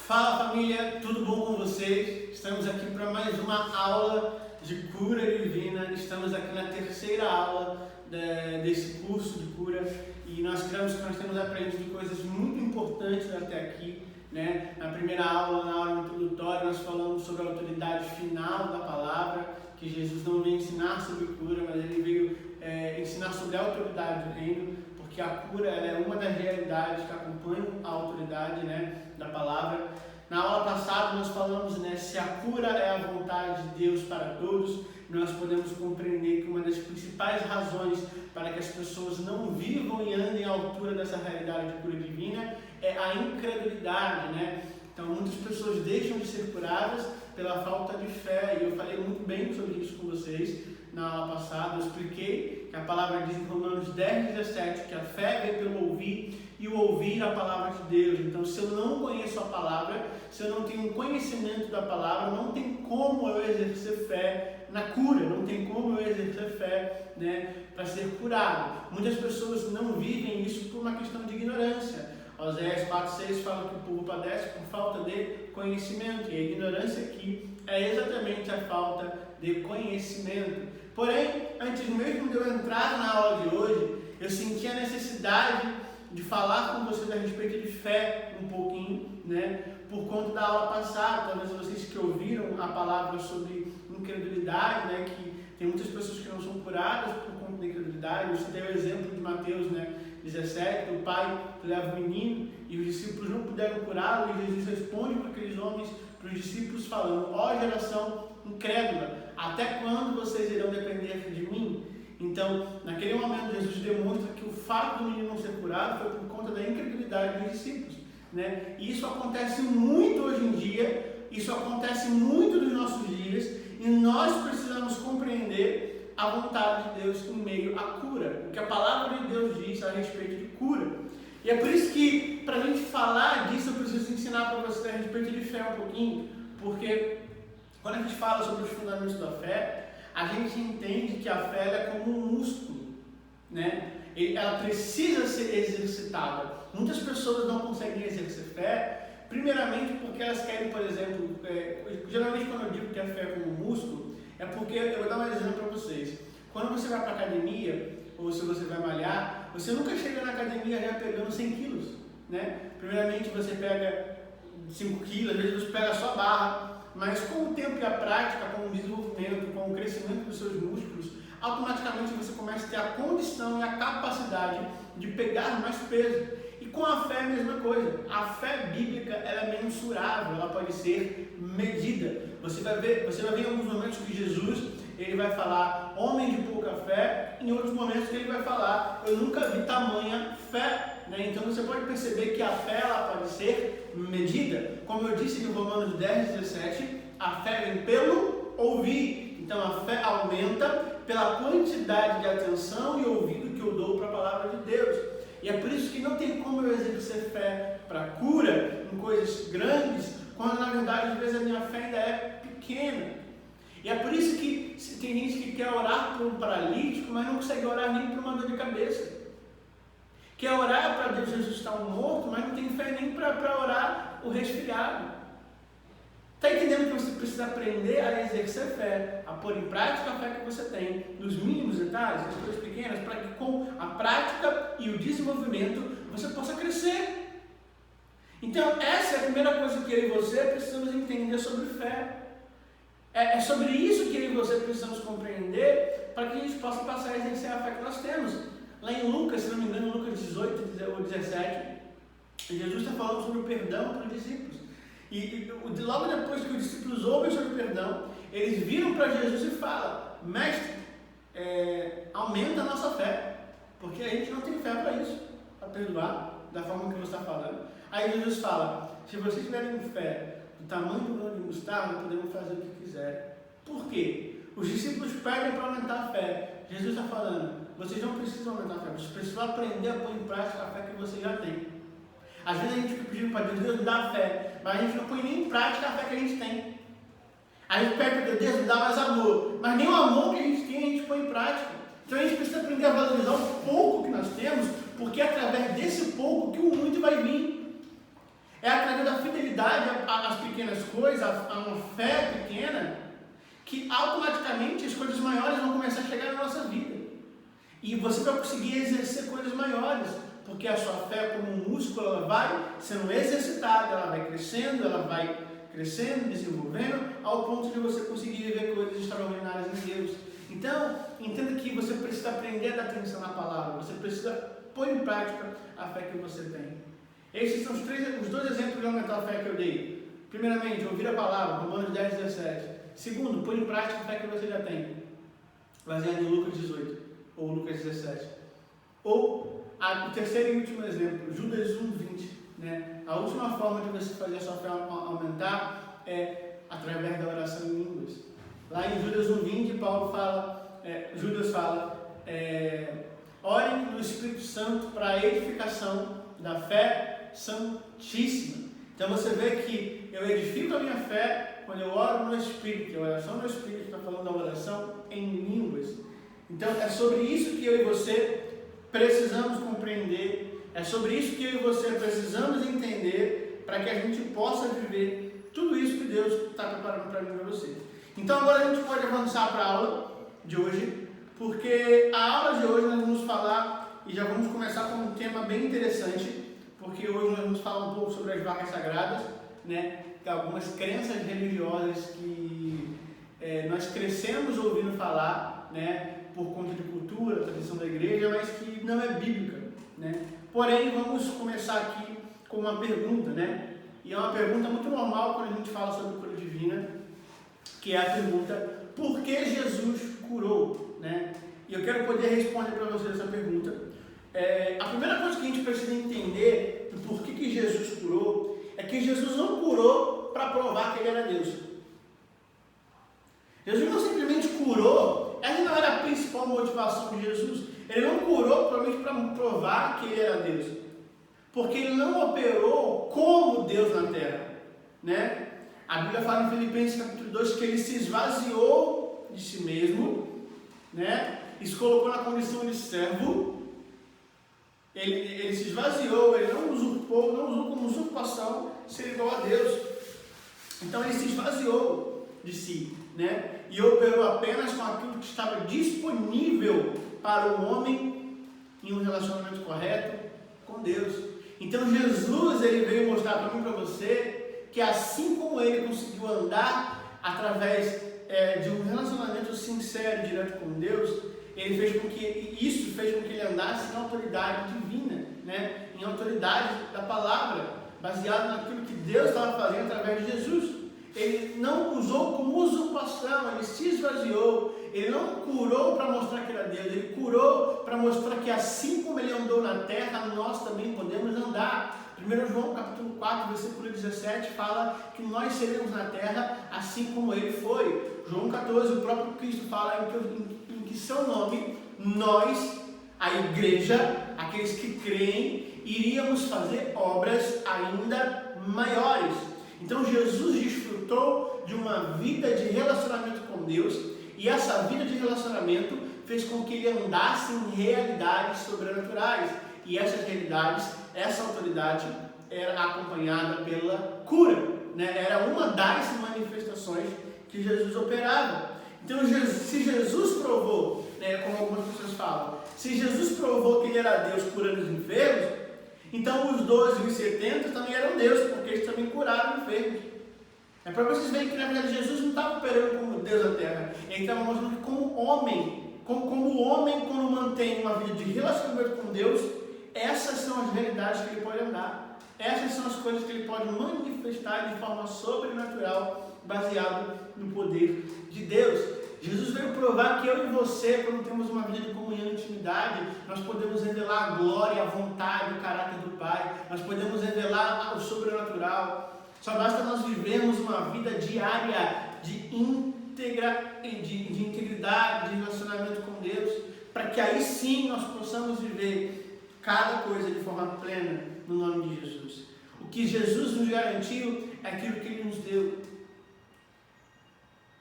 Fala família, tudo bom com vocês? Estamos aqui para mais uma aula de cura divina. Estamos aqui na terceira aula desse curso de cura e nós cremos que nós temos aprendido coisas muito importantes até aqui, né? Na primeira aula, na aula introdutória, nós falamos sobre a autoridade final da palavra, que Jesus não veio ensinar sobre cura, mas ele veio ensinar sobre a autoridade do reino, porque a cura ela é uma das realidades que acompanham a autoridade, né, da palavra. Na aula passada nós falamos, né, se a cura é a vontade de Deus para todos, nós podemos compreender que uma das principais razões para que as pessoas não vivam e andem à altura dessa realidade de cura divina é a incredulidade, né? Então muitas pessoas deixam de ser curadas pela falta de fé, e eu falei muito bem sobre isso com vocês na aula passada. Eu expliquei que a palavra diz em Romanos 10:17 que a fé vem pelo ouvir e o ouvir a palavra de Deus. Então, se eu não conheço a palavra, se eu não tenho um conhecimento da palavra, não tem como eu exercer fé na cura, não tem como eu exercer fé, né, para ser curado. Muitas pessoas não vivem isso por uma questão de ignorância. Oséias 4:6 fala que o povo padece por falta de conhecimento, e a ignorância aqui é exatamente a falta de conhecimento. Porém, antes mesmo de eu entrar na aula de hoje, eu senti a necessidade de falar com vocês a respeito de fé um pouquinho, né? Por conta da aula passada, talvez vocês que ouviram a palavra sobre incredulidade, né? Que tem muitas pessoas que não são curadas por conta da incredulidade. Eu citei o exemplo de Mateus, né, 17, do pai que leva o menino e os discípulos não puderam curá-lo, e Jesus responde para aqueles homens, para os discípulos, falando: ó geração incrédula, até quando vocês irão depender de mim? Então, naquele momento, Jesus demonstra que o fato do menino não ser curado foi por conta da incredulidade dos discípulos, né? E isso acontece muito hoje em dia, isso acontece muito nos nossos dias, e nós precisamos compreender a vontade de Deus em meio à cura, o que a palavra de Deus diz a respeito de cura. E é por isso que, para a gente falar disso, eu preciso ensinar para você a respeito de fé um pouquinho, porque quando a gente fala sobre os fundamentos da fé, a gente entende que a fé é como um músculo, né? Ela precisa ser exercitada. Muitas pessoas não conseguem exercer fé, primeiramente porque elas querem, por exemplo, geralmente quando eu digo que a fé é como um músculo, é porque, eu vou dar um exemplo para vocês. Quando você vai para a academia, ou se você vai malhar, você nunca chega na academia já pegando 100 quilos, né? Primeiramente você pega 5 quilos, às vezes você pega só a barra, mas com o tempo e a prática, com o desenvolvimento, com o crescimento dos seus músculos, automaticamente você começa a ter a condição e a capacidade de pegar mais peso. E com a fé é a mesma coisa. A fé bíblica ela é mensurável, ela pode ser medida. Você vai ver em alguns momentos que Jesus ele vai falar homem de pouca fé, em outros momentos que ele vai falar eu nunca vi tamanha fé, né? Então você pode perceber que a fé ela pode ser medida. Como eu disse em Romanos 10:17, a fé vem pelo ouvir. Então a fé aumenta pela quantidade de atenção e ouvido que eu dou para a palavra de Deus. E é por isso que não tem como eu exercer fé para cura em coisas grandes, quando na verdade às vezes a minha fé ainda é pequena. E é por isso que tem gente que quer orar por um paralítico, mas não consegue orar nem por uma dor de cabeça. Quer orar para Deus ressuscitar um morto, mas não tem fé nem para orar o resfriado. Está entendendo que você precisa aprender a exercer fé, a pôr em prática a fé que você tem, nos mínimos detalhes, nas coisas pequenas, para que com a prática e o desenvolvimento você possa crescer. Então essa é a primeira coisa que eu e você precisamos entender sobre fé. É sobre isso que eu e você precisamos compreender para que a gente possa passar a exercer a fé que nós temos. Lá em Lucas, se não me engano, Lucas 18 ou 17, Jesus está falando sobre o perdão para os discípulos. E logo depois que os discípulos ouvem sobre o perdão, eles viram para Jesus e falam: mestre, aumenta a nossa fé, porque a gente não tem fé para isso, para perdoar da forma que você está falando. Aí Jesus fala: se vocês tiverem fé do tamanho do grão de mostarda, podemos fazer o que quiser. Por quê? Os discípulos pedem para aumentar a fé. Jesus está falando: vocês não precisam aumentar a fé, vocês precisam aprender a pôr em prática a fé que vocês já têm. Às vezes a gente fica pedindo para Deus: Deus me dá a fé, mas a gente não põe nem em prática a fé que a gente tem. A gente pede para Deus me dá mais amor, mas nem o amor que a gente tem a gente põe em prática. Então a gente precisa aprender a valorizar o pouco que nós temos, porque é através desse pouco que o muito vai vir. É através da fidelidade às pequenas coisas, a uma fé pequena, que automaticamente as coisas maiores vão começar a chegar na nossa vida. E você vai conseguir exercer coisas maiores, porque a sua fé, como um músculo, ela vai sendo exercitada, ela vai crescendo, desenvolvendo, ao ponto de você conseguir viver coisas extraordinárias em Deus. Então, entenda que você precisa aprender a dar atenção na palavra, você precisa pôr em prática a fé que você tem. Esses são os dois exemplos de aumentar a fé que eu dei. Primeiramente, ouvir a palavra, Romanos 10, 17. Segundo, pôr em prática a fé que você já tem, baseado em Lucas 18 ou Lucas 17. Ou o terceiro e último exemplo, Judas 1, 20. Né? A última forma de você fazer a sua fé aumentar é através da oração em línguas. Lá em Judas 1, 20, Judas fala, orem no Espírito Santo para a edificação da fé santíssima. Então você vê que eu edifico a minha fé quando eu oro no Espírito. A oração no Espírito está falando da oração em línguas. Então é sobre isso que eu e você precisamos compreender, é sobre isso que eu e você precisamos entender para que a gente possa viver tudo isso que Deus está preparando para mim e para você. Então agora a gente pode avançar para a aula de hoje, porque a aula de hoje nós vamos falar, e já vamos começar com um tema bem interessante, porque hoje nós vamos falar um pouco sobre as vacas sagradas, né? Algumas crenças religiosas que nós crescemos ouvindo falar, né? Por conta de cultura, tradição da igreja, mas que não é bíblica, né? Porém, vamos começar aqui com uma pergunta, né? E é uma pergunta muito normal quando a gente fala sobre cura divina, que é a pergunta: por que Jesus curou, né? E eu quero poder responder para vocês essa pergunta. A primeira coisa que a gente precisa entender do porquê que Jesus curou é que Jesus não curou para provar que ele era Deus. Jesus não simplesmente curou, essa não era a principal motivação de Jesus. Ele não curou provavelmente para provar que ele era Deus, porque ele não operou como Deus na terra, né? A Bíblia fala em Filipenses capítulo 2 que ele se esvaziou de si mesmo, né? E se colocou na condição de servo. Ele se esvaziou, ele não usurpou, não usou como usurpação ser igual a Deus. Então ele se esvaziou de si, né? E operou apenas com aquilo que estava disponível para o homem em um relacionamento correto com Deus. Então Jesus, ele veio mostrar para mim e para você que assim como ele conseguiu andar através de um relacionamento sincero e direto com Deus, ele fez com que ele andasse em autoridade divina, né? Em autoridade da palavra, baseado naquilo que Deus estava fazendo através de Jesus. Ele não usou como usurpação, ele se esvaziou, ele não curou para mostrar que era Deus, ele curou para mostrar que assim como ele andou na terra, nós também podemos andar. 1 João capítulo 4, versículo 17 fala que nós seremos na terra assim como ele foi. João 14, o próprio Cristo fala em que seu nome, nós, a igreja, aqueles que creem, iríamos fazer obras ainda maiores. Então Jesus desfrutou de uma vida de relacionamento com Deus, e essa vida de relacionamento fez com que ele andasse em realidades sobrenaturais, e essas realidades, essa autoridade era acompanhada pela cura, né? Era uma das manifestações que Jesus operava. Então se Jesus provou, né, como algumas pessoas falam, se Jesus provou que ele era Deus curando os enfermos, então os 12 e os 70 também eram Deus, porque eles também curaram enfermos. É para vocês verem que na verdade Jesus não estava operando como Deus na terra, ele estava mostrando que como homem, como o homem quando mantém uma vida de relacionamento com Deus, essas são as realidades que ele pode andar, essas são as coisas que ele pode manifestar de forma sobrenatural, baseado no poder de Deus. Jesus veio provar que eu e você, quando temos uma vida de comunhão e intimidade, nós podemos revelar a glória, a vontade, o caráter do Pai, nós podemos revelar o sobrenatural. Só basta nós vivermos uma vida diária de integridade, de relacionamento com Deus, para que aí sim nós possamos viver cada coisa de forma plena no nome de Jesus. O que Jesus nos garantiu é aquilo que Ele nos deu.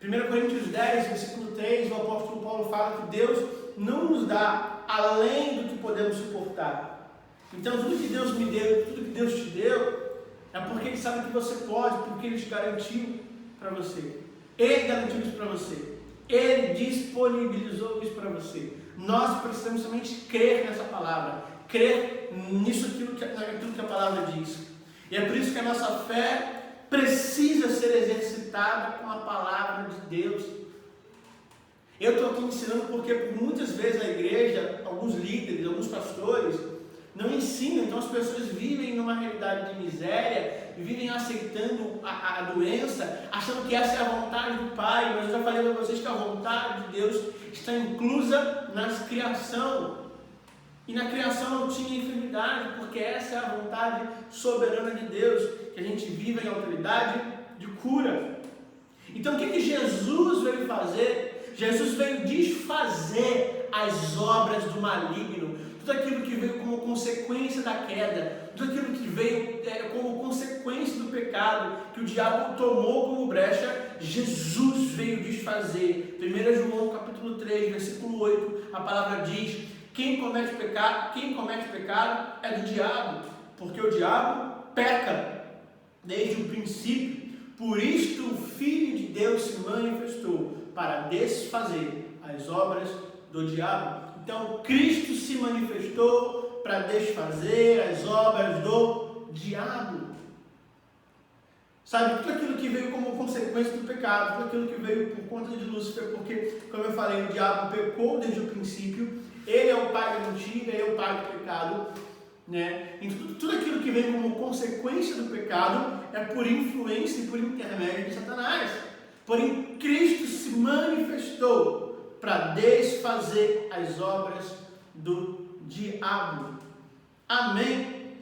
1 Coríntios 10, versículo 3, o apóstolo Paulo fala que Deus não nos dá além do que podemos suportar. Então tudo que Deus me deu, tudo que Deus te deu, É porque Ele sabe que você pode, porque Ele te garantiu para você. Ele garantiu isso para você. Ele disponibilizou isso para você. Nós precisamos somente crer nessa palavra, crer naquilo que a palavra diz. E é por isso que a nossa fé precisa ser exercitada com a palavra de Deus. Eu estou aqui ensinando porque muitas vezes a igreja, alguns líderes, alguns pastores, não ensinam, então as pessoas vivem numa realidade de miséria, vivem aceitando a doença, achando que essa é a vontade do Pai, mas eu já falei para vocês que a vontade de Deus está inclusa na criação, e na criação não tinha enfermidade, porque essa é a vontade soberana de Deus, que a gente viva em autoridade de cura. Então o que Jesus veio fazer? Jesus veio desfazer as obras do maligno, tudo aquilo que veio como consequência da queda, tudo aquilo que veio como consequência do pecado, que o diabo tomou como brecha, Jesus veio desfazer. 1 João capítulo 3, versículo 8, a palavra diz: quem comete pecado é do diabo, porque o diabo peca desde o princípio. Por isto o Filho de Deus se manifestou, para desfazer as obras do diabo. Então Cristo se manifestou para desfazer as obras do diabo. Sabe, tudo aquilo que veio como consequência do pecado, tudo aquilo que veio por conta de Lúcifer, porque, como eu falei, o diabo pecou desde o princípio, ele é o pai da mentira, ele é o pai do pecado, né? Então, tudo aquilo que vem como consequência do pecado é por influência e por intermédio de Satanás. Porém, Cristo se manifestou para desfazer as obras do diabo. Amém?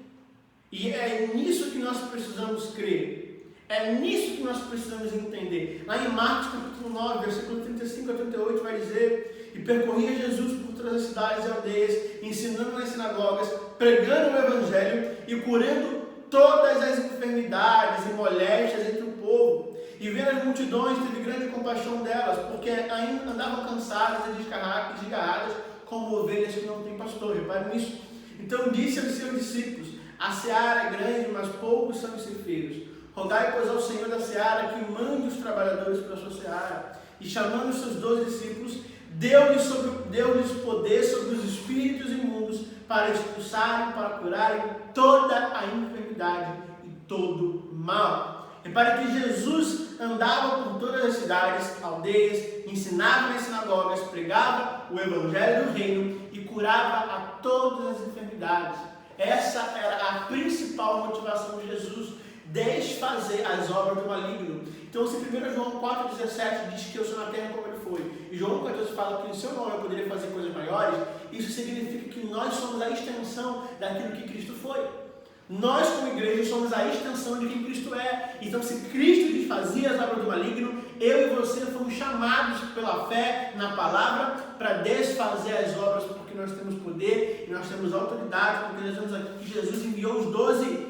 E é nisso que nós precisamos crer. É nisso que nós precisamos entender. Lá em Marcos capítulo 9, versículo 35 a 38, vai dizer: e percorria Jesus por todas as cidades e aldeias, ensinando nas sinagogas, pregando o evangelho e curando todas as enfermidades e moléstias entre o povo. E vendo as multidões, teve grande compaixão delas, porque ainda andavam cansadas e desgarradas, como ovelhas que não têm pastor. Reparem nisso. Então disse aos seus discípulos: a seara é grande, mas poucos são os ceifeiros. Rogai, pois, ao Senhor da seara que mande os trabalhadores para a sua seara. E chamando os seus 12 discípulos, deu-lhes poder sobre os espíritos imundos, para expulsarem, para curarem toda a enfermidade e todo mal. Repare que Jesus andava por todas as cidades, aldeias, ensinava nas sinagogas, pregava o evangelho do reino e curava a todas as enfermidades. Essa era a principal motivação de Jesus, desfazer as obras do maligno. Então, se 1 João 4,17 diz que eu sou na terra como ele foi, e João 14 fala que em seu nome eu poderia fazer coisas maiores, isso significa que nós somos a extensão daquilo que Cristo foi. Nós, como igreja, somos a extensão de quem Cristo é. Então, se Cristo desfazia as obras do maligno, eu e você fomos chamados pela fé na palavra para desfazer as obras, porque nós temos poder e nós temos autoridade, porque nós vemos aqui que Jesus enviou os 12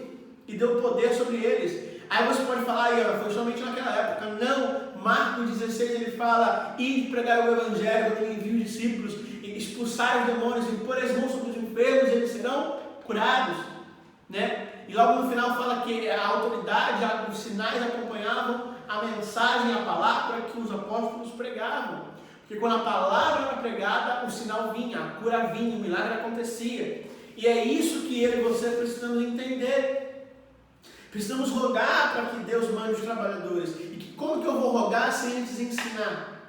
e deu poder sobre eles. Aí você pode falar, foi somente naquela época. Não, Marcos 16 ele fala: ide pregar o evangelho, quando ele envia os discípulos, e expulsar os demônios, e pôr as mãos sobre os enfermos, eles serão curados. Né? E logo no final fala que a autoridade, os sinais acompanhavam a mensagem, a palavra que os apóstolos pregavam. Porque quando a palavra era pregada, o sinal vinha, a cura vinha, o milagre acontecia. E é isso que eu e você precisamos entender. Precisamos rogar para que Deus mande os trabalhadores. E como que eu vou rogar sem antes ensinar?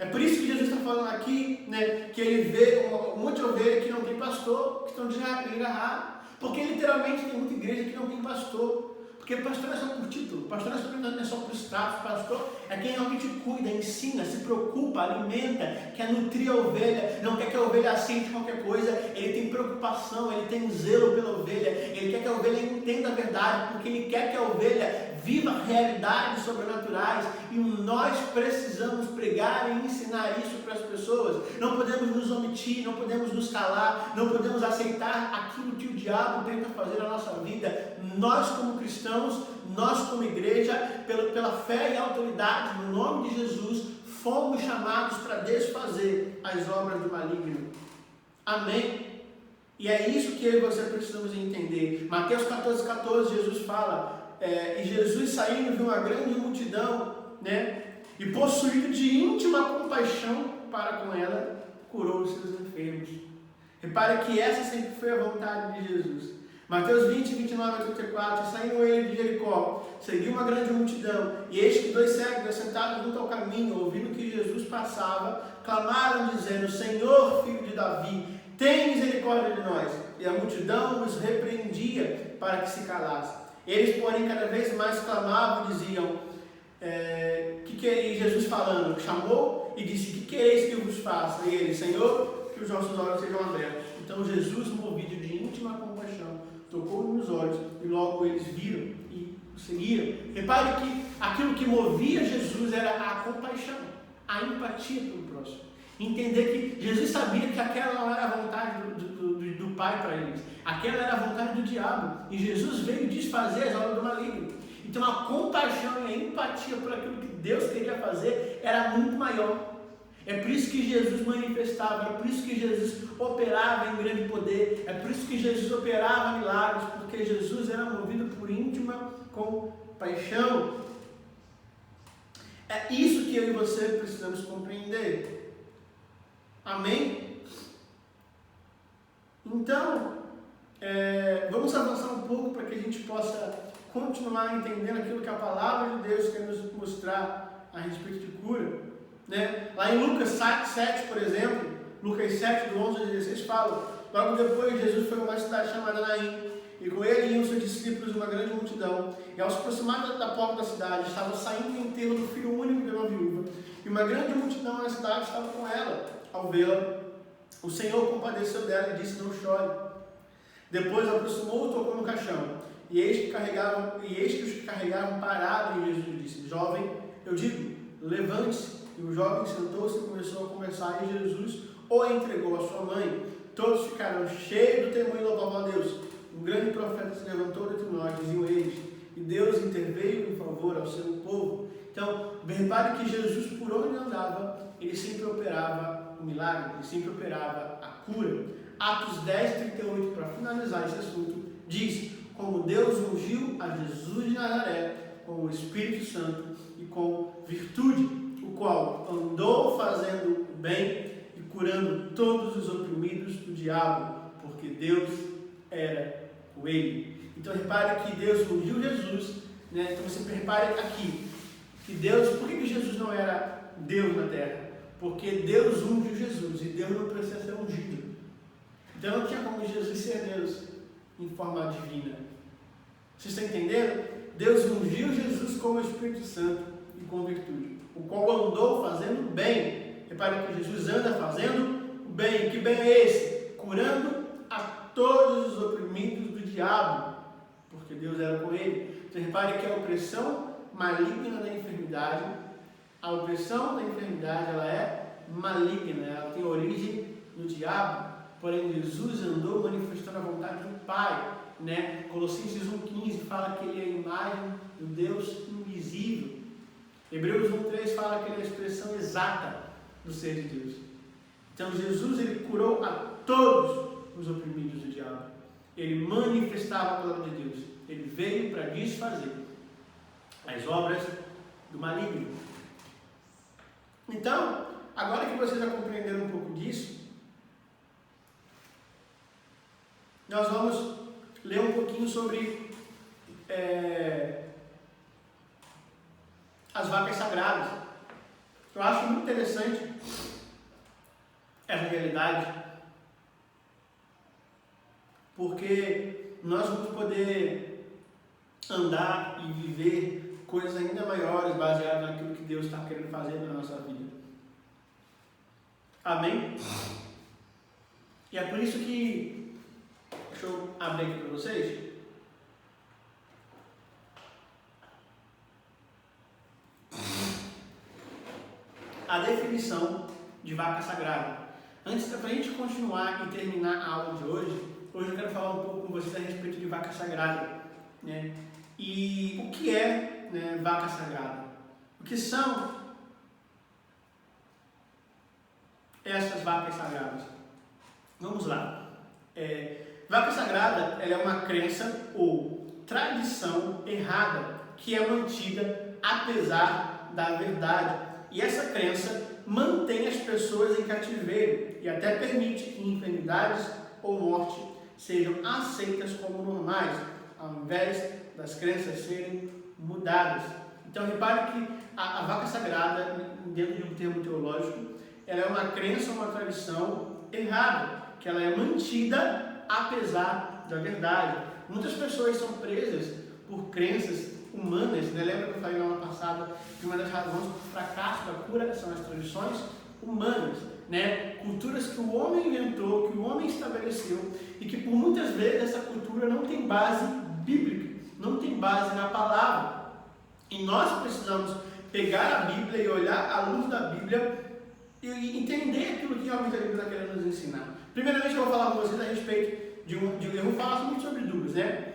É por isso que Jesus está falando aqui, né, que ele vê um monte de ovelha que não tem pastor, que estão desgarrados. Porque literalmente tem muita igreja que não tem pastor. Porque pastor não é só por título, pastor não é só por status, pastor é quem realmente cuida, ensina, se preocupa, alimenta, quer nutrir a ovelha, não quer que a ovelha aceite qualquer coisa, ele tem preocupação, ele tem zelo pela ovelha, ele quer que a ovelha entenda a verdade, porque ele quer que a ovelha viva realidades sobrenaturais, e nós precisamos pregar e ensinar isso para as pessoas. Não podemos nos omitir, não podemos nos calar, não podemos aceitar aquilo que o diabo tenta fazer na nossa vida. Nós como cristãos, nós como igreja, pela fé e autoridade no nome de Jesus, fomos chamados para desfazer as obras do maligno. Amém? E é isso que eu e você precisamos entender. Mateus 14, Jesus fala, e Jesus saindo viu uma grande multidão, né? E possuído de íntima compaixão para com ela, curou os seus enfermos. Repare que essa sempre foi a vontade de Jesus. Mateus 20, 29 a 34, saindo ele de Jericó, seguiu uma grande multidão, e eis que dois cegos, sentados junto ao caminho, ouvindo que Jesus passava, clamaram dizendo, Senhor, filho de Davi, tem misericórdia de nós. E a multidão os repreendia para que se calassem. Eles, porém, cada vez mais clamavam e diziam, e Jesus falando, chamou e disse, que quereis que eu vos faça? E ele, Senhor, que os nossos olhos sejam abertos. Então Jesus, movido de íntima compaixão, tocou nos olhos e logo eles viram e o seguiram. Repare que aquilo que movia Jesus era a compaixão, a empatia pelo próximo. Entender que Jesus sabia que aquela não era a vontade do Pai para eles, aquela era a vontade do diabo, e Jesus veio desfazer as obras do maligno. Então a compaixão e a empatia por aquilo que Deus queria fazer era muito maior. É por isso que Jesus manifestava, é por isso que Jesus operava em grande poder, é por isso que Jesus operava milagres, porque Jesus era movido por íntima compaixão. É isso que eu e você precisamos compreender. Amém? Então, vamos avançar um pouco para que a gente possa continuar entendendo aquilo que a palavra de Deus quer nos mostrar a respeito de cura. Né? Lá em Lucas 7, por exemplo, Lucas 7, do 11 ao 16, fala, logo depois Jesus foi a uma cidade chamada Naim, e com ele iam seus discípulos uma grande multidão, e ao se aproximar da porta da cidade, estava saindo o enterro do filho único de uma viúva, e uma grande multidão na cidade estava com ela. Ao vê-la, o Senhor compadeceu dela e disse, não chore. Depois aproximou e tocou no caixão, e eis que os que carregavam pararam, e Jesus disse, jovem, eu digo, levante-se. E o jovem sentou-se e começou a conversar, e Jesus o entregou à sua mãe. Todos ficaram cheios do temor e louvavam a Deus. Um grande profeta se levantou dentre nós, diziam eles, e Deus interveio em favor ao seu povo. Então, repare que Jesus, por onde andava, ele sempre operava o milagre, ele sempre operava a cura. Atos 10, 38, para finalizar esse assunto, diz, como Deus ungiu a Jesus de Nazaré com o Espírito Santo e com virtude, o qual andou fazendo o bem e curando todos os oprimidos do diabo, porque Deus era com ele. Então repare que Deus ungiu Jesus, né? Então você repare aqui, que Deus, por que Jesus não era Deus na terra? Porque Deus ungiu Jesus, e Deus não precisa ser ungido. Então não tinha como Jesus ser Deus em forma divina. Vocês estão entendendo? Deus ungiu Jesus com o Espírito Santo e com virtude, o qual andou fazendo bem. Repare que Jesus anda fazendo o bem. Que bem é esse? Curando a todos os oprimidos do diabo, porque Deus era com ele. Então repare que a opressão maligna da enfermidade, ela é maligna, ela tem origem no diabo, porém Jesus andou manifestando a vontade do Pai, né? Colossenses 1,15 fala que ele é a imagem do Deus invisível. Hebreus 1,3 fala que ele é a expressão exata do ser de Deus. Então Jesus, ele curou a todos os oprimidos do diabo. Ele manifestava a palavra de Deus. Ele veio para desfazer as obras do maligno. Então, agora que vocês já compreenderam um pouco disso, nós vamos ler um pouquinho sobre as vacas sagradas. Eu acho muito interessante essa realidade, porque nós vamos poder andar e viver coisas ainda maiores baseadas naquilo que Deus está querendo fazer na nossa vida. Amém? E é por isso que, deixa eu abrir aqui para vocês. A definição de vaca sagrada. Antes da gente continuar e terminar a aula de hoje eu quero falar um pouco com vocês a respeito de vaca sagrada, né? E o que é, né, vaca sagrada? O que são essas vacas sagradas? Vamos lá. Vaca sagrada, ela é uma crença ou tradição errada que é mantida apesar da verdade. E essa crença mantém as pessoas em cativeiro e até permite que enfermidades ou morte sejam aceitas como normais, ao invés das crenças serem mudadas. Então repare que a vaca sagrada, dentro de um termo teológico, ela é uma crença ou uma tradição errada, que ela é mantida apesar da verdade. Muitas pessoas são presas por crenças humanas, né? Lembra que eu falei na aula passada que uma das razões do fracasso da cura são as tradições humanas, né? Culturas que o homem inventou, que o homem estabeleceu e que por muitas vezes essa cultura não tem base bíblica, não tem base na palavra. E nós precisamos pegar a Bíblia e olhar à luz da Bíblia e entender aquilo que realmente a Bíblia está querendo nos ensinar. Primeiramente eu vou falar com vocês a respeito eu vou falar muito sobre duas, né?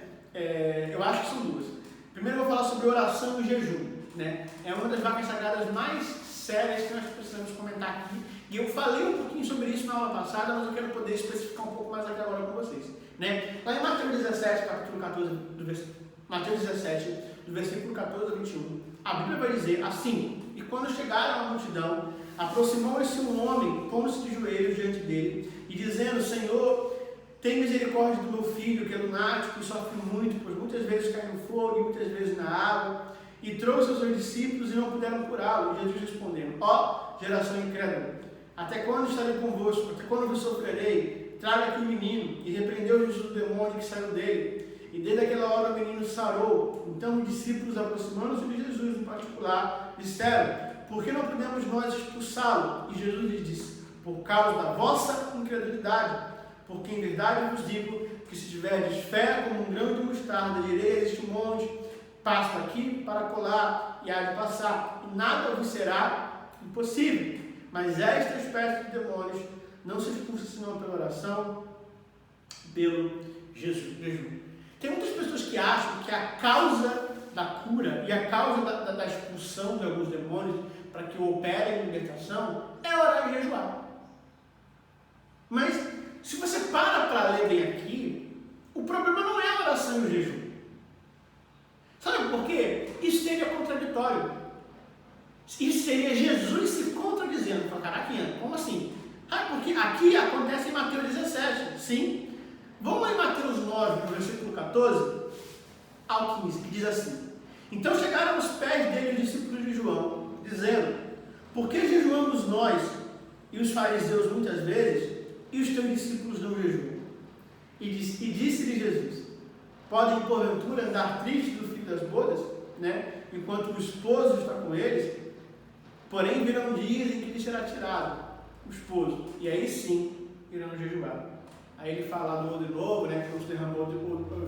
Eu acho que são duas. Primeiro eu vou falar sobre oração e jejum, né? É uma das vacas sagradas mais sérias que nós precisamos comentar aqui. E eu falei um pouquinho sobre isso na aula passada, mas eu quero poder especificar um pouco mais aqui agora com vocês, né? Lá em Mateus 17, capítulo 14, Mateus 17, do versículo 14 a 21, a Bíblia vai dizer assim: e quando chegaram à multidão, aproximou-se um homem, pondo-se de joelhos diante dele, e dizendo: Senhor, tem misericórdia do meu filho, que é lunático e sofre muito, pois muitas vezes cai no fogo e muitas vezes na água. E trouxe os seus discípulos e não puderam curá-lo. E Jesus respondendo: ó geração incrédula, até quando estarei convosco? Até quando vos sofrerei? Traga aqui o menino. E repreendeu Jesus o demônio que saiu dele. E desde aquela hora o menino sarou. Então os discípulos, aproximando-se de Jesus em particular, disseram: por que não podemos nós expulsá-lo? E Jesus lhes disse: por causa da vossa incredulidade. Porque em verdade vos digo que se tiverdes fé como um grão de mostarda, direi a este monte: passa daqui para colar, e há de passar, e nada vos será impossível. Mas esta espécie de demônios não se expulsa senão pela oração, pelo jejum. Tem muitas pessoas que acham que a causa da cura e a causa da expulsão de alguns demônios para que operem em libertação é orar e jejuar. Mas se você para ler bem aqui, o problema não é a oração e o jejum. Sabe por quê? Isso seria contraditório. Isso seria Jesus se contradizendo. Caraca, como assim? Porque aqui acontece em Mateus 17, sim. Vamos lá em Mateus 9, no versículo 14 ao 15, que diz assim: então chegaram aos pés dele os discípulos de João, dizendo: por que jejuamos nós e os fariseus muitas vezes, e os teus discípulos não jejuam? E disse-lhe Jesus: podem porventura andar tristes do filho das bodas, né? Enquanto o esposo está com eles? Porém virão dias em que lhe será tirado o esposo, e aí sim irão jejuar. Aí ele fala do odre novo, né? Que não se derramou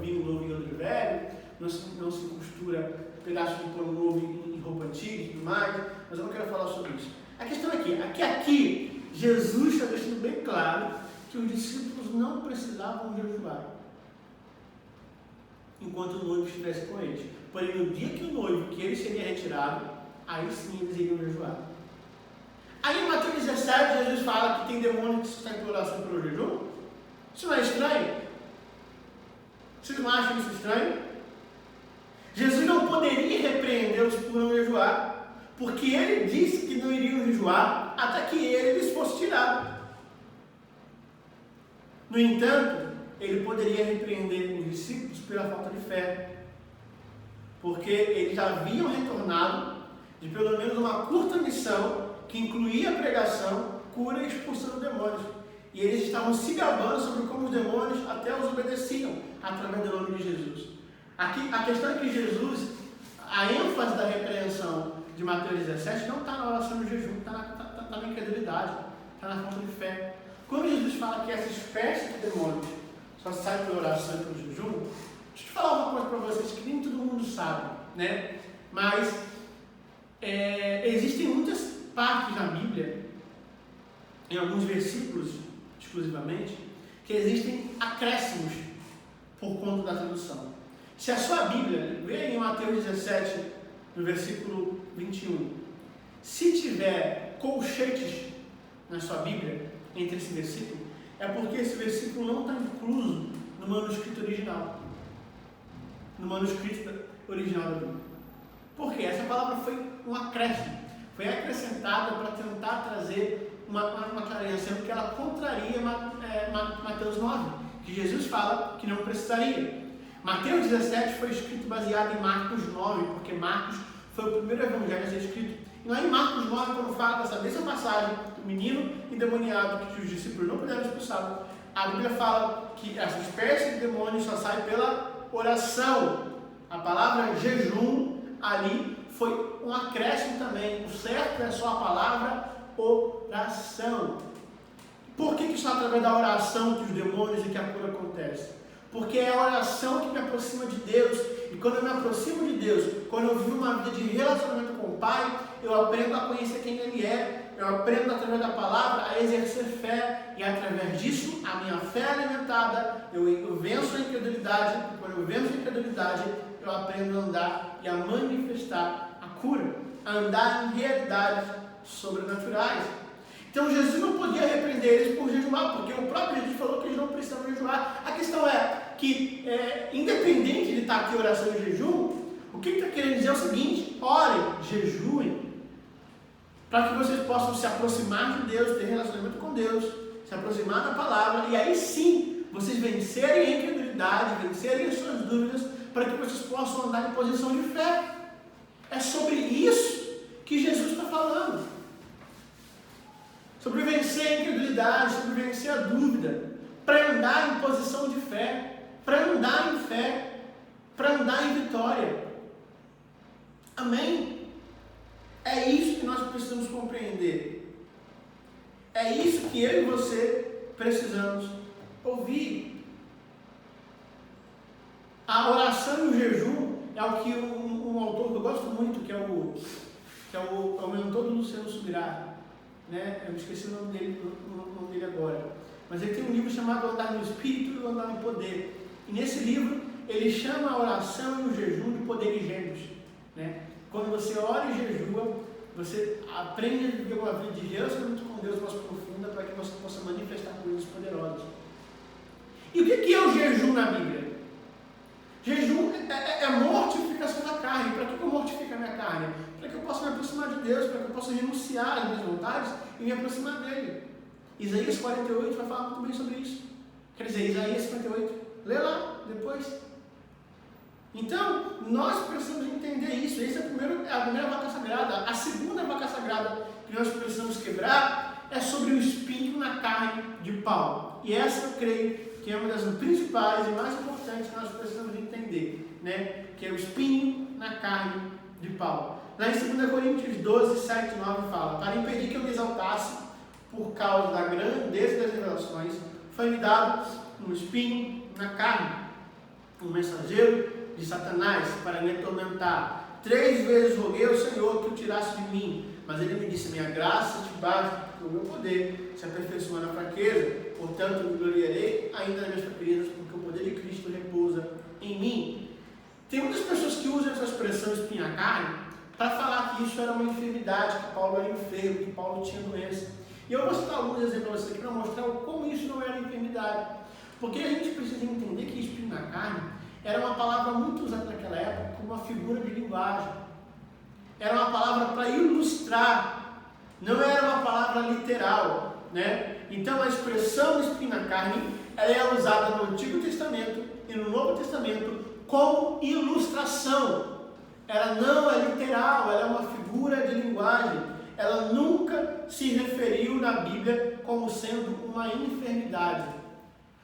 vinho novo em odre velho, não se costura pedaço de pano novo em roupa antiga e tudo mais, mas eu não quero falar sobre isso. A questão é que aqui Jesus está deixando bem claro que os discípulos não precisavam jejuar enquanto o noivo estivesse com eles. Porém, no dia que o noivo, que ele seria retirado, aí sim eles iriam jejuar. Aí em Mateus 17, Jesus fala que tem demônio que sustenta a oração pelo jejum. Isso não é estranho? Vocês não acham isso estranho? Jesus não poderia repreendê-los por não jejuar, porque ele disse que não iriam jejuar até que ele lhes fosse tirado. No entanto, ele poderia repreender os discípulos pela falta de fé, porque eles haviam retornado de pelo menos uma curta missão que incluía pregação, cura e expulsão de demônios. E eles estavam se gabando sobre como os demônios até os obedeciam através do nome de Jesus. Aqui, a questão é que Jesus, a ênfase da repreensão de Mateus 17 não está na oração do jejum, está na incredulidade, está na falta de fé. Quando Jesus fala que essa espécie de demônios só sai pela oração e pelo jejum, deixa eu falar uma coisa para vocês que nem todo mundo sabe, né? Mas existem muitas partes na Bíblia, em alguns versículos exclusivamente, que existem acréscimos por conta da tradução. Se a sua Bíblia, vê em Mateus 17, no versículo 21, se tiver colchetes na sua Bíblia, entre esse versículo, é porque esse versículo não está incluso no manuscrito original. No manuscrito original da Bíblia. Por quê? Essa palavra foi um acréscimo. Foi acrescentada para tentar trazer uma clareza, sendo que ela contraria Mateus 9, que Jesus fala que não precisaria. Mateus 17 foi escrito baseado em Marcos 9, porque Marcos foi o primeiro evangelho a ser escrito. E lá em Marcos 9, quando fala dessa mesma passagem do menino endemoniado que os discípulos não puderam expulsar, a Bíblia fala que essa espécie de demônio só sai pela oração. A palavra jejum ali foi um acréscimo também. O certo é só a palavra oração. Por que só através da oração que os demônios e que a cura acontece? Porque é a oração que me aproxima de Deus. E quando eu me aproximo de Deus, quando eu vivo uma vida de relacionamento com o Pai, eu aprendo a conhecer quem Ele é. Eu aprendo através da palavra a exercer fé. E através disso, a minha fé é alimentada. Eu venço a incredulidade. E quando eu venço a incredulidade, eu aprendo a andar e a manifestar a cura. A andar em realidades sobrenaturais. Então Jesus não podia repreender eles por jejuar, porque o próprio Jesus falou que eles não precisavam jejuar. A questão é que, independente de estar aqui oração e jejum, o que ele está querendo dizer é o seguinte: orem, jejuem, para que vocês possam se aproximar de Deus, ter relacionamento com Deus, se aproximar da palavra, e aí sim, vocês vencerem a incredulidade, vencerem as suas dúvidas, para que vocês possam andar em posição de fé. É sobre isso que Jesus está falando. Sobre vencer a incredulidade, sobre vencer a dúvida, para andar em posição de fé, para andar em fé, para andar em vitória. Amém? É isso que nós precisamos compreender. É isso que eu e você precisamos ouvir. A oração e o jejum é o que um autor que eu gosto muito, que é o mentor do Luciano Subirá. Né? Eu esqueci o nome dele agora, mas ele tem um livro chamado Andar no Espírito e Andar no Poder, e nesse livro ele chama a oração e o jejum de poderes gêmeos, né? Quando você ora e jejua, você aprende a viver uma vida de relacionamento com Deus mais profunda, para que você possa manifestar coisas poderosas. E o que é o jejum na Bíblia? Jejum é mortificação da carne. Para que eu mortifico a minha carne? Para que eu possa me aproximar de Deus, para que eu possa renunciar às minhas vontades e me aproximar dele. Isaías 48 vai falar muito bem sobre isso. Quer dizer, Isaías 58. Lê lá depois. Então, nós precisamos entender isso. Essa é a primeira vaca sagrada. A segunda vaca sagrada que nós precisamos quebrar é sobre o espinho na carne de pau. E essa eu creio que é uma das principais e mais importantes que nós precisamos entender, né? Que é o espinho na carne de pau. Lá em 2 Coríntios 12, 7 e 9 fala: para impedir que eu me exaltasse por causa da grandeza das revelações, foi-me dado um espinho na carne, um mensageiro de Satanás para me atormentar. 3 vezes roguei ao Senhor que o tirasse de mim, mas ele me disse: minha graça te basta, porque o meu poder se aperfeiçoa na fraqueza. Portanto, me gloriarei ainda nas minhas fraquezas, porque o poder de Cristo repousa em mim. Tem muitas pessoas que usam essa expressão espinho na carne para falar que isso era uma enfermidade, que Paulo era enfermo, que Paulo tinha doença. E eu vou citar alguns exemplos para vocês aqui para mostrar como isso não era enfermidade. Porque a gente precisa entender que espinho na carne era uma palavra muito usada naquela época como uma figura de linguagem. Era uma palavra para ilustrar, não era uma palavra literal, né? Então a expressão espinho na carne, ela é usada no Antigo Testamento e no Novo Testamento como ilustração. Ela não é literal, ela é uma figura de linguagem. Ela nunca se referiu na Bíblia como sendo uma enfermidade.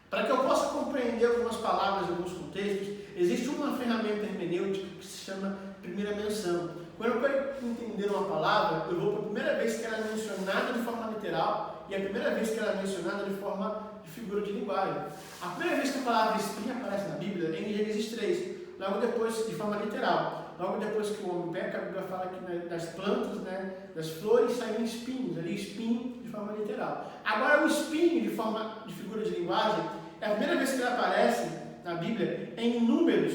Para que eu possa compreender algumas palavras em alguns contextos, existe uma ferramenta hermenêutica que se chama primeira menção. Quando eu quero entender uma palavra, eu vou para a primeira vez que ela é mencionada de forma literal e a primeira vez que ela é mencionada de forma de figura de linguagem. A primeira vez que a palavra espinho aparece na Bíblia é em Gênesis 3, logo depois de forma literal. Logo depois que o homem peca, a Bíblia fala que das plantas, né, das flores, saem espinhos, ali espinho de forma literal. Agora o espinho de figura de linguagem, é a primeira vez que ele aparece na Bíblia em Números,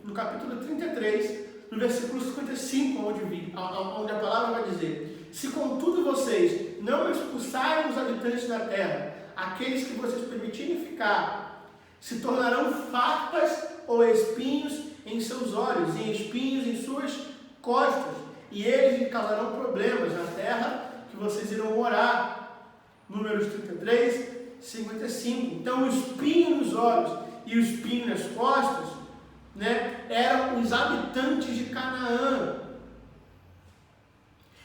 no capítulo 33, no versículo 55, onde a palavra vai dizer: se contudo vocês não expulsarem os habitantes da terra, aqueles que vocês permitirem ficar, se tornarão farpas ou espinhos em seus olhos, e espinhos em suas costas, e eles lhe causarão problemas na terra que vocês irão morar. Números 33, 55. Então, o espinho nos olhos e o espinho nas costas, eram os habitantes de Canaã.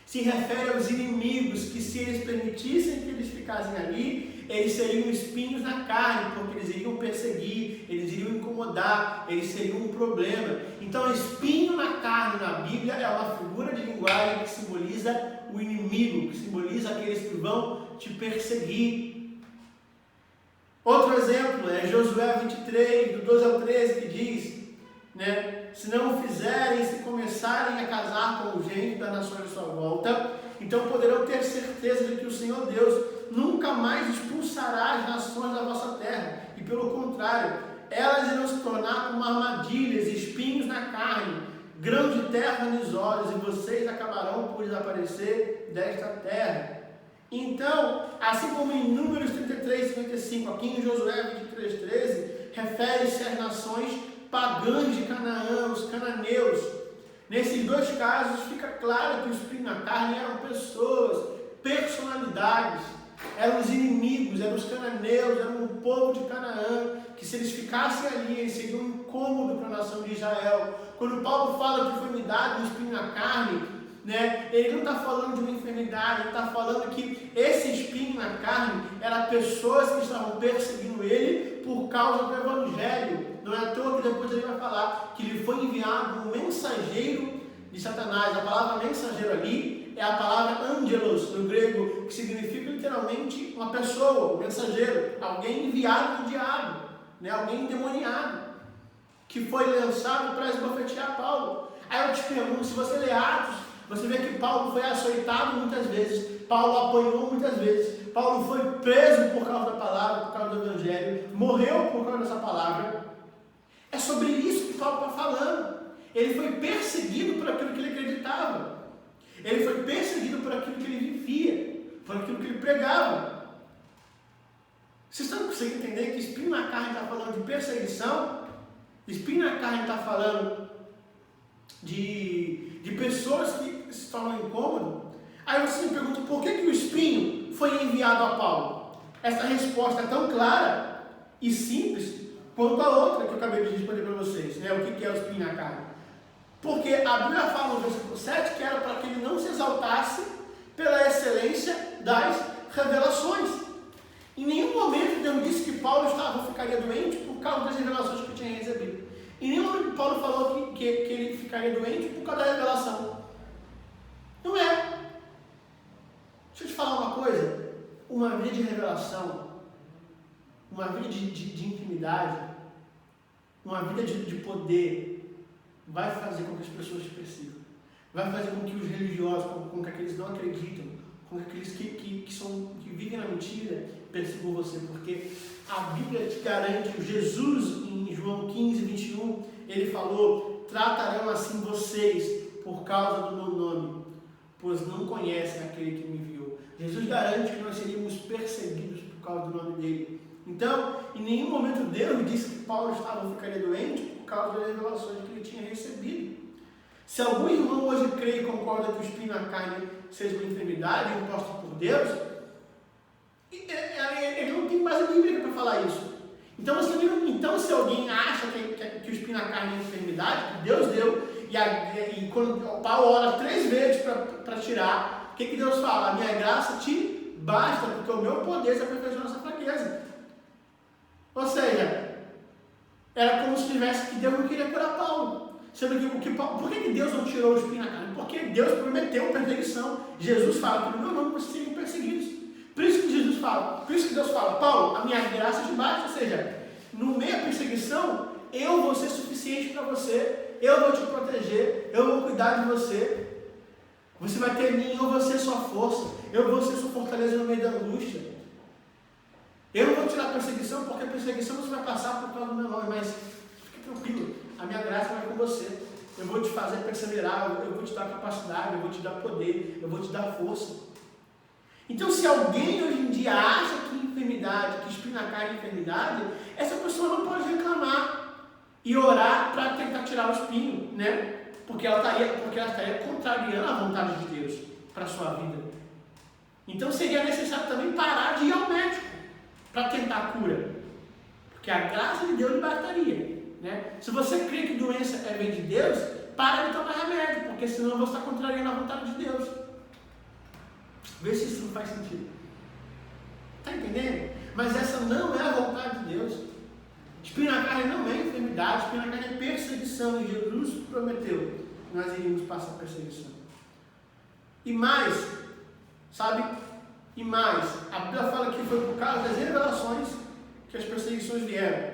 Se refere aos inimigos que, se eles permitissem que eles ficassem ali, eles seriam espinhos na carne, porque eles iriam perseguir, eles iriam incomodar, eles seriam um problema. Então, espinho na carne na Bíblia é uma figura de linguagem que simboliza o inimigo, que simboliza aqueles que vão te perseguir. Outro exemplo é Josué 23, do 12 ao 13, que diz, se não o fizerem, se começarem a casar com gente das nações à sua volta, então poderão ter certeza de que o Senhor Deus nunca mais expulsará as nações da vossa terra, e pelo contrário, elas irão se tornar como armadilhas, espinhos na carne, grãos de terra nos olhos, e vocês acabarão por desaparecer desta terra. Então, assim como em Números 33, 55, aqui em Josué 23, 13, refere-se às nações pagãs de Canaã, os cananeus. Nesses dois casos, fica claro que os espinhos na carne eram pessoas, personalidades, eram os inimigos, eram os cananeus, eram o povo de Canaã, que se eles ficassem ali, eles seriam um incômodo para a nação de Israel. Quando Paulo fala que foi me dado um espinho na carne, ele não está falando de uma enfermidade, ele está falando que esse espinho na carne eram pessoas que estavam perseguindo ele por causa do Evangelho. Não é à toa que depois ele vai falar que ele foi enviado um mensageiro de Satanás. A palavra mensageiro ali é a palavra angelos, no grego, que significa literalmente uma pessoa, um mensageiro, alguém enviado do diabo, alguém endemoniado, que foi lançado para esbofetear Paulo. Aí eu te pergunto, se você lê Atos, você vê que Paulo foi açoitado muitas vezes, Paulo apanhou muitas vezes, Paulo foi preso por causa da palavra, por causa do Evangelho, morreu por causa dessa palavra. É sobre isso que Paulo está falando. Ele foi perseguido por aquilo que ele acreditava. Ele foi perseguido por aquilo que ele vivia, por aquilo que ele pregava. Vocês estão conseguindo entender que espinho na carne está falando de perseguição? Espinho na carne está falando de pessoas que se tornam incômodas. Aí você me pergunta, por que o espinho foi enviado a Paulo? Essa resposta é tão clara e simples quanto a outra que eu acabei de responder para vocês, o que é o espinho na carne. Porque a Bíblia fala no versículo 7 que era para que ele não se exaltasse pela excelência das revelações. Em nenhum momento Deus disse que Paulo ficaria doente por causa das revelações que tinha recebido. Em nenhum momento Paulo falou que ele ficaria doente por causa da revelação. Não é. Deixa eu te falar uma coisa. Uma vida de revelação, uma vida de intimidade, uma vida de poder, vai fazer com que as pessoas te persigam. Vai fazer com que os religiosos, com que aqueles que não acreditam, com que aqueles que vivem na mentira, persigam você. Porque a Bíblia te garante, Jesus em João 15, 21, ele falou, tratarão assim vocês por causa do meu nome, pois não conhecem aquele que me enviou. Jesus garante que nós seríamos perseguidos por causa do nome dele. Então, em nenhum momento Deus disse que Paulo ficaria doente por causa das revelações que ele tinha recebido. Se algum irmão hoje crê e concorda que o espinho na carne seja uma enfermidade imposta por Deus, ele não tem base bíblica para falar isso. Então, se alguém acha que o espinho na carne é uma enfermidade, que Deus deu, e quando Paulo ora 3 vezes para tirar, o que Deus fala? A minha graça te basta, porque o meu poder se aperfeiçoa nessa fraqueza. Ou seja, era como se tivesse que Deus não queria curar Paulo. Sendo que por que Deus não tirou o espinho na carne? Porque Deus prometeu perseguição. Jesus fala que no meu nome vocês seriam perseguidos. Por isso que Deus fala, Paulo, a minha graça te basta. Ou seja, no meio da perseguição, eu vou ser suficiente para você, eu vou te proteger, eu vou cuidar de você. Você vai ter em mim, eu vou ser sua força, eu vou ser sua fortaleza no meio da angústia. Eu não vou tirar a perseguição, porque a perseguição você vai passar por causa do meu nome, mas fique tranquilo, a minha graça vai com você. Eu vou te fazer perseverar, eu vou te dar capacidade, eu vou te dar poder, eu vou te dar força. Então, se alguém hoje em dia acha que enfermidade, que espinho na carne é enfermidade, essa pessoa não pode reclamar e orar para tentar tirar o espinho, né? Porque ela estaria contrariando a vontade de Deus para a sua vida. Então seria necessário também parar de ir ao médico para tentar a cura. Porque a graça de Deus libertaria, né? Se você crê que doença vem de Deus, para de tomar remédio, porque senão você está contrariando a vontade de Deus. Vê se isso não faz sentido. Está entendendo? Mas essa não é a vontade de Deus. Espinho na carne não é enfermidade, espinho na carne é perseguição. E Jesus prometeu que nós iríamos passar perseguição. E mais, sabe? E mais, a Bíblia fala que foi por causa das revelações que as perseguições vieram.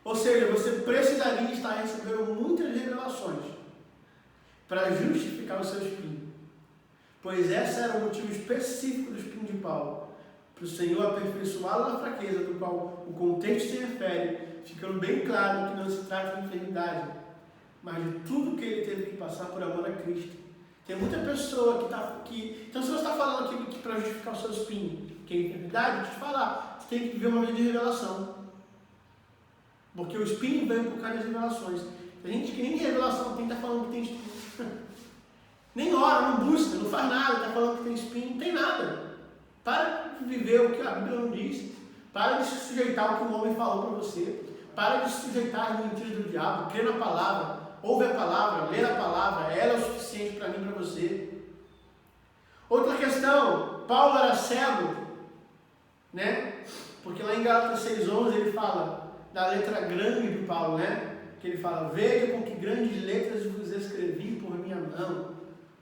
Ou seja, você precisaria estar recebendo muitas revelações para justificar o seu espinho. Pois esse era o motivo específico do espinho de Paulo. Para o Senhor aperfeiçoá-lo na fraqueza, do qual o contexto se refere, ficando bem claro que não se trata de enfermidade, mas de tudo que ele teve que passar por amor a Cristo. Tem muita pessoa que então, se você está falando aqui que para justificar o seu espinho, que é enfermidade, deixa eu te falar, você tem que viver uma vida de revelação. Porque o espinho vem por causa das revelações. A gente que nem revelação tem, está falando que tem espinho. Nem ora, não busca, não faz nada, está falando que tem espinho, não tem nada. Para de viver o que a Bíblia não diz. Para de se sujeitar ao que o homem falou para você. Para de se sujeitar às mentiras do diabo. Crê na palavra, ouve a palavra, lê a palavra. Ela é o suficiente para mim e para você. Outra questão, Paulo era cego, né? Porque lá em Gálatas 6,11 ele fala da letra grande de Paulo, né? Que ele fala, veja com que grandes letras vos escrevi por minha mão,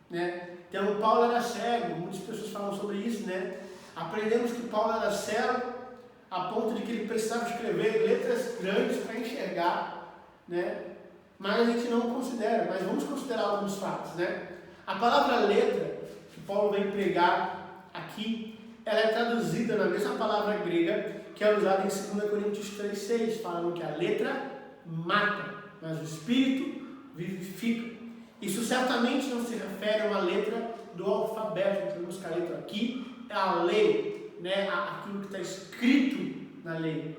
né? Então Paulo era cego, muitas pessoas falam sobre isso, né? Aprendemos que Paulo era cego a ponto de que ele precisava escrever letras grandes para enxergar, né? Mas a gente não considera, mas vamos considerar alguns fatos, né? A palavra letra que Paulo vai empregar aqui, ela é traduzida na mesma palavra grega que é usada em 2 Coríntios 3,6, falando que a letra mata, mas o espírito vivifica. Isso certamente não se refere a uma letra do alfabeto. Temos que a letra aqui é a lei, né? Aquilo que está escrito na lei.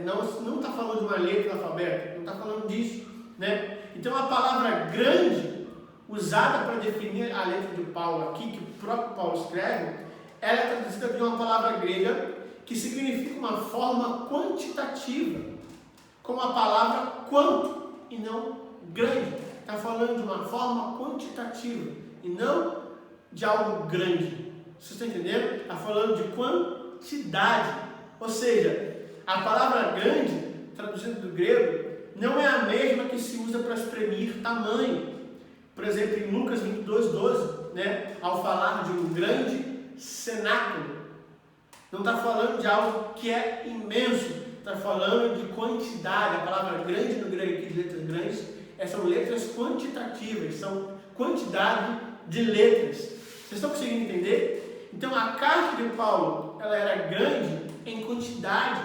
Não está falando de uma letra do alfabeto, não está falando disso, né? Então a palavra grande, usada para definir a letra de Paulo aqui, que o próprio Paulo escreve, ela é traduzida de uma palavra grega que significa uma forma quantitativa, como a palavra quanto e não grande. Está falando de uma forma quantitativa e não de algo grande. Vocês estão entendendo? Está falando de quantidade. Ou seja, a palavra grande, traduzida do grego, não é a mesma que se usa para exprimir tamanho. Por exemplo, em Lucas 22,12, né, ao falar de um grande cenáculo, não está falando de algo que é imenso, está falando de quantidade. A palavra grande no grego aqui, de letras grandes, são letras quantitativas, são quantidade de letras. Vocês estão conseguindo entender? Então a carta de Paulo, ela era grande em quantidade.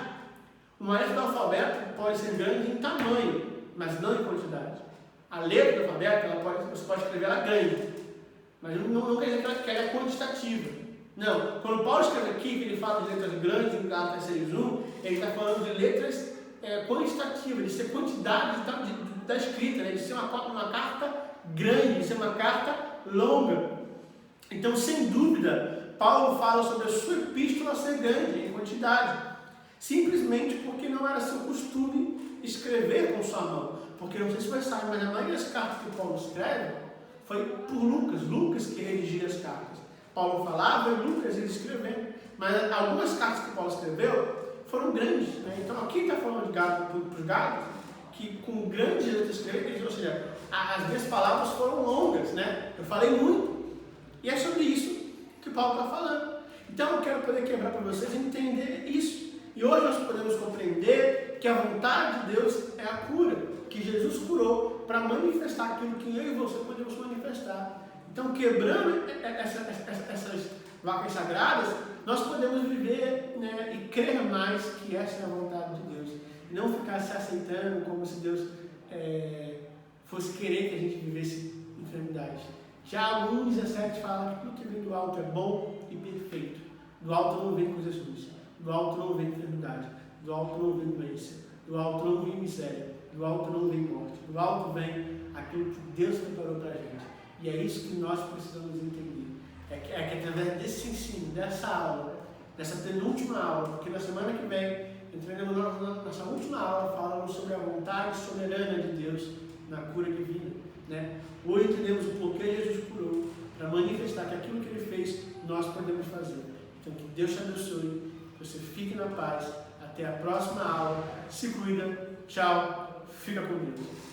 Uma letra do alfabeto pode ser grande em tamanho, mas não em quantidade. A letra do alfabeto, você pode escrever ela grande, mas não quer dizer que ela é quantitativa. Não, quando Paulo escreve aqui, que ele fala de letras grandes em Gálatas 6,1, ele está falando de letras quantitativas, de ser quantidade da escrita, né? De ser uma carta grande, de ser uma carta longa. Então, sem dúvida, Paulo fala sobre a sua epístola ser grande em quantidade, simplesmente porque não era seu costume escrever com sua mão. Porque não sei se você sabe, mas a maioria das cartas que Paulo escreve foi por Lucas que redigia as cartas. Paulo falava e Lucas ia escrevendo. Mas algumas cartas que Paulo escreveu foram grandes, né? Então aqui está falando de Gálatas para os Gálatas, que com grandes letras escrevidas, ou seja, as minhas palavras foram longas, né? Eu falei muito. E é sobre isso que Paulo está falando. Então eu quero poder quebrar para vocês entender isso. E hoje nós podemos compreender que a vontade de Deus é a cura, que Jesus curou para manifestar aquilo que eu e você podemos manifestar. Então, quebrando essas vacas sagradas, nós podemos viver, né, e crer mais que essa é a vontade de Deus. E não ficar se aceitando como se Deus fosse querer que a gente vivesse enfermidade. Já 1,17 fala que tudo que vem do alto é bom e perfeito. perfeito. Do alto não vem coisas ruins. Do alto não vem enfermidade. Do alto não vem doença. Do alto não vem miséria. Do alto não vem morte. Do alto vem aquilo que Deus preparou para a gente. E é isso que nós precisamos entender. É que através desse ensino, dessa aula, dessa penúltima aula, porque na semana que vem entraremos na nossa última aula falando sobre a vontade soberana de Deus na cura divina. Né? Hoje entendemos o porquê Jesus curou, para manifestar que aquilo que Ele fez, nós podemos fazer. Então que Deus te abençoe, que você fique na paz. Até a próxima aula. Se cuida. Tchau. Fica com Deus.